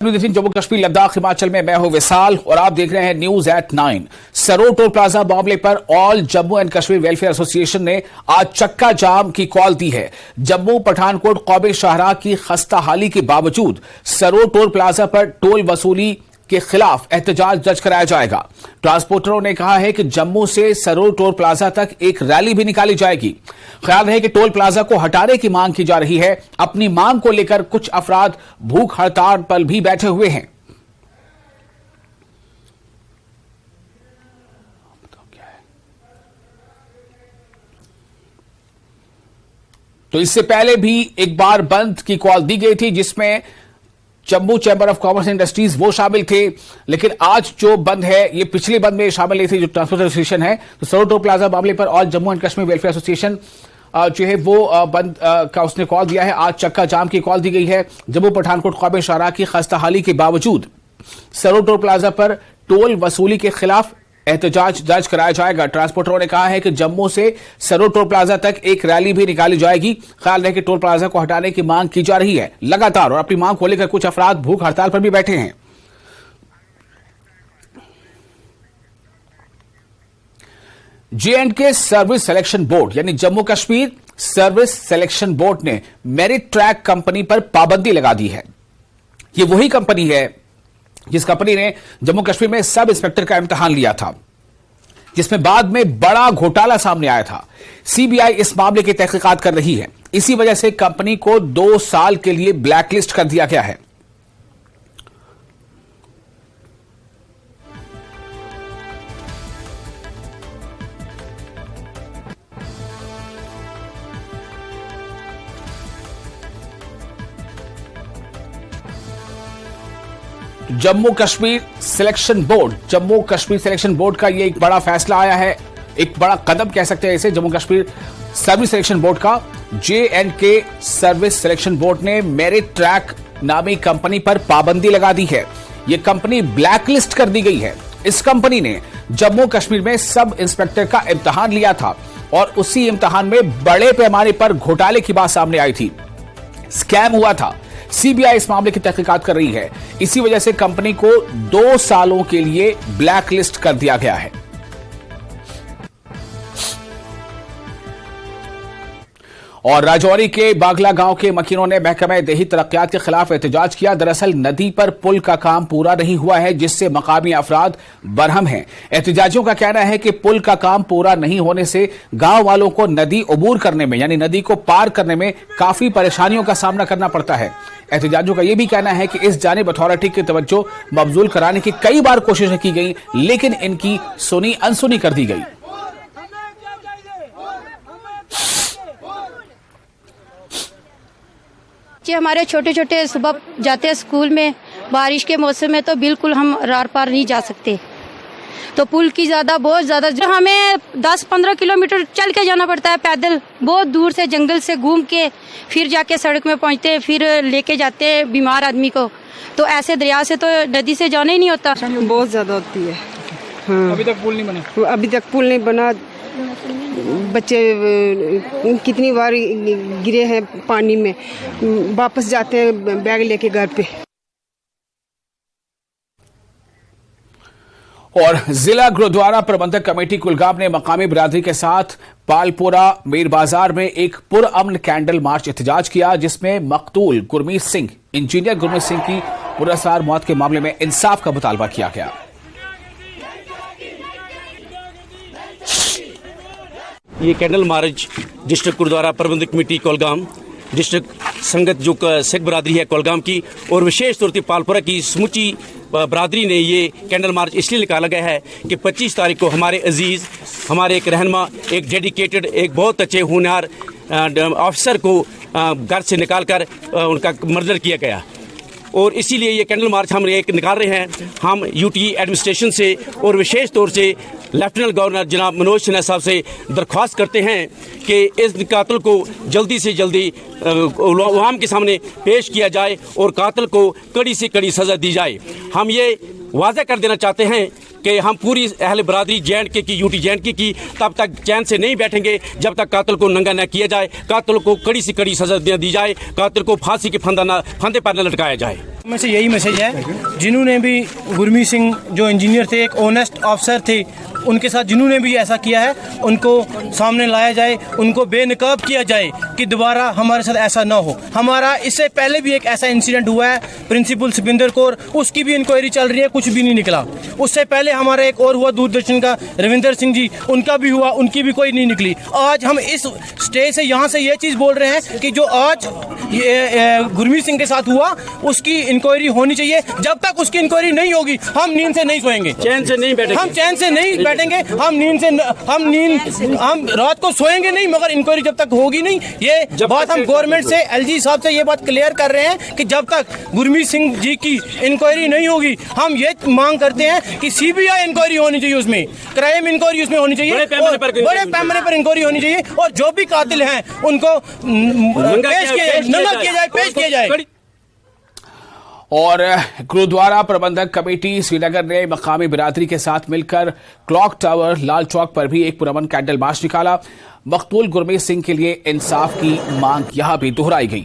जम्मू कश्मीर लद्दाख हिमाचल में मैं हूं विशाल और आप देख रहे हैं news at 9। Saror toll plaza मामले पर all Jammu and Kashmir welfare association ने आज चक्का जाम की कॉल दी है। जम्मू पठानकोट कौमी शाहराह की खस्ता हाली के बावजूद सरोर टोल प्लाजा पर टोल वसूली के खिलाफ एहतजाज दर्ज कराया जाएगा। ट्रांसपोर्टरों ने कहा है कि जम्मू से सरोर टोल प्लाजा तक एक रैली भी निकाली जाएगी। ख्याल है कि टोल प्लाजा को हटाने की मांग की जा रही है। अपनी मांग को लेकर कुछ अफराद भूख हड़ताल पर भी बैठे हुए हैं। तो इससे पहले भी एक बार बंद की कॉल दी गई थी जिसमें Jammu chamber of commerce industries वो शामिल थे, लेकिन आज जो बंद है ये पिछले बंद में शामिल नहीं थी जो ट्रांसपोर्ट एसोसिएशन है। तो सरोर टोल प्लाजा मामले पर all Jammu and Kashmir welfare association जो है वो बंद का उसने कॉल दिया है। आज चक्का जाम की कॉल दी गई है। जम्मू पठानकोट कौमी शाहराह की खस्ता हाली के बावजूद सरोर टोल प्लाजा पर टोल वसूली के खिलाफ एहतजाज दर्ज कराया जाएगा। ट्रांसपोर्टरों ने कहा है कि जम्मू से सरोर टोल प्लाजा तक एक रैली भी निकाली जाएगी। ख्याल है कि टोल प्लाजा को हटाने की मांग की जा रही है लगातार और अपनी मांग को लेकर कुछ अफराद भूख हड़ताल पर भी बैठे हैं। J&K सर्विस सिलेक्शन बोर्ड यानी Jammu Kashmir service selection board ने मेरिट ट्रैक कंपनी पर पाबंदी लगा दी है। यह वही कंपनी है जिस कंपनी ने जम्मू कश्मीर में सब इंस्पेक्टर का इम्तिहान लिया था, जिसमें बाद में बड़ा घोटाला सामने आया था। सीबीआई इस मामले की तहकीकात कर रही है। इसी वजह से कंपनी को 2 साल के लिए ब्लैकलिस्ट कर दिया गया है। जम्मू कश्मीर सिलेक्शन बोर्ड का यह एक बड़ा फैसला आया है, एक बड़ा कदम कह सकते हैं इसे। Jammu Kashmir service selection board का J&K सर्विस सिलेक्शन बोर्ड ने मेरिट ट्रैक नामी कंपनी पर पाबंदी लगा दी है। यह कंपनी ब्लैकलिस्ट कर दी गई है। इस कंपनी ने जम्मू कश्मीर में सब इंस्पेक्टर का इम्तिहान लिया था और उसी इम्तिहान में बड़े पैमाने पर घोटाले की बात सामने आई थी, स्कैम हुआ था। सीबीआई इस मामले की तहकीकात कर रही है। इसी वजह से कंपनी को 2 सालों के लिए ब्लैकलिस्ट कर दिया गया है। और राजौरी के बागला गांव के मकीनों ने महकमा देही तरक्यात के खिलाफ एहतजाज किया। दरअसल नदी पर पुल का काम पूरा नहीं हुआ है, जिससे मकामी अफराद बरहम हैं। एहतजाजियों का कहना है कि पुल का काम पूरा नहीं होने से गांव वालों को नदी अबूर करने में यानी नदी को पार करने में काफी परेशानियों का सामना करना पड़ता है। एहतजाजियों का यह भी कहना है कि इस जानिब अथॉरिटी की तवज्जो मबजूल कराने की कई बार कोशिशें की गई, लेकिन इनकी सुनी अनसुनी कर दी गई। हमारे छोटे छोटे सुबह जाते हैं स्कूल में, बारिश के मौसम में तो बिल्कुल हम रार पार नहीं जा सकते। तो पुल की बहुत ज़्यादा हमें 10-15 किलोमीटर चल के जाना पड़ता है पैदल, बहुत दूर से जंगल से घूम के फिर जाके सड़क में पहुंचते हैं, फिर लेके जाते हैं बीमार आदमी को। तो ऐसे दरिया से तो नदी से जाना ही नहीं होता। बहुत ज़्यादा होती है। हाँ। अभी तक पुल नहीं बना। बच्चे कितनी बार गिरे हैं पानी में, वापस जाते हैं बैग लेके घर पे। और जिला गुरुद्वारा प्रबंधक कमेटी कुलगाम ने मकामी बिरादरी के साथ पालपोरा मीर बाजार में एक पुरअमन कैंडल मार्च एहतजाज किया, जिसमें मकतूल गुरमीत सिंह इंजीनियर गुरमीत सिंह की पुरअसरार मौत के मामले में इंसाफ का मुतालबा किया गया। ये कैंडल मार्च डिस्ट्रिक्ट गुरुद्वारा प्रबंधक कमेटी कोलगाम, डिस्ट्रिक्ट संगत जो सिख बरादरी है कोलगाम की और विशेष तौर पर पालपुरा की समूची बरादरी ने ये कैंडल मार्च इसलिए निकाला गया है कि 25 तारीख को हमारे अजीज़, हमारे एक रहनुमा, एक डेडिकेटेड, एक बहुत अच्छे होनहार ऑफिसर को घर से निकाल कर उनका मर्डर किया गया और इसीलिए ये कैंडल मार्च हम एक निकाल रहे हैं। हम यूटी एडमिनिस्ट्रेशन से और विशेष तौर से लेफ्टिनेंट गवर्नर जनाब मनोज सिन्हा साहब से दरख्वास्त करते हैं कि इस कातिल को जल्दी से जल्दी अवाम के सामने पेश किया जाए और कातिल को कड़ी से कड़ी सज़ा दी जाए। हम ये वाज़ा कर देना चाहते हैं कि हम पूरी अहल बरादरी JNK की यूटी JNK की तब तक चैन से नहीं बैठेंगे जब तक कातिल को नंगा न किया जाए, कातिल को कड़ी से कड़ी सजा दी जाए, कातिल को फांसी के फंदे पर न लटकाया जाए। में से यही मैसेज है, जिन्होंने भी गुरमीत सिंह जो इंजीनियर थे, एक ऑनेस्ट ऑफिसर थे, उनके साथ जिन्होंने भी ऐसा किया है उनको सामने लाया जाए, उनको बेनकाब किया जाए कि दोबारा हमारे साथ ऐसा ना हो। हमारा इससे पहले भी एक ऐसा इंसिडेंट हुआ है, प्रिंसिपल सुपिंदर कौर, उसकी भी इंक्वायरी चल रही है, कुछ भी नहीं निकला। उससे पहले हमारा एक और हुआ दूरदर्शन का, रविंदर सिंह जी, उनका भी हुआ, उनकी भी कोई नहीं निकली। आज हम इस स्टेज से यहाँ से ये चीज़ बोल रहे हैं कि जो आज गुरमीत सिंह के साथ हुआ उसकी इंक्वायरी होनी चाहिए। जब तक उसकी इंक्वायरी नहीं होगी हम नींद से नहीं सोएंगे, चैन से नहीं बैठेंगे, हम चैन से नहीं बैठेंगे, हम रात को सोएंगे नहीं मगर इंक्वायरी जब तक होगी नहीं। ये बात हम गवर्नमेंट से, LG साहब से ये बात क्लियर कर रहे हैं कि जब तक गुरमीत सिंह जी की इंक्वायरी नहीं होगी हम ये मांग करते हैं कि CBI इंक्वायरी होनी चाहिए, उसमें क्राइम इंक्वायरी उसमें होनी चाहिए, बड़े पैमाने पर इंक्वायरी होनी चाहिए और जो भी कातिल हैं उनको पेश किया जाए। और गुरुद्वारा प्रबंधक कमेटी श्रीनगर ने मकामी बिरादरी के साथ मिलकर क्लॉक टावर, लाल चौक पर भी एक पुरअमन कैंडल मार्च निकाला। मकतूल गुरमीत सिंह के लिए इंसाफ की मांग यहां भी दोहराई गई।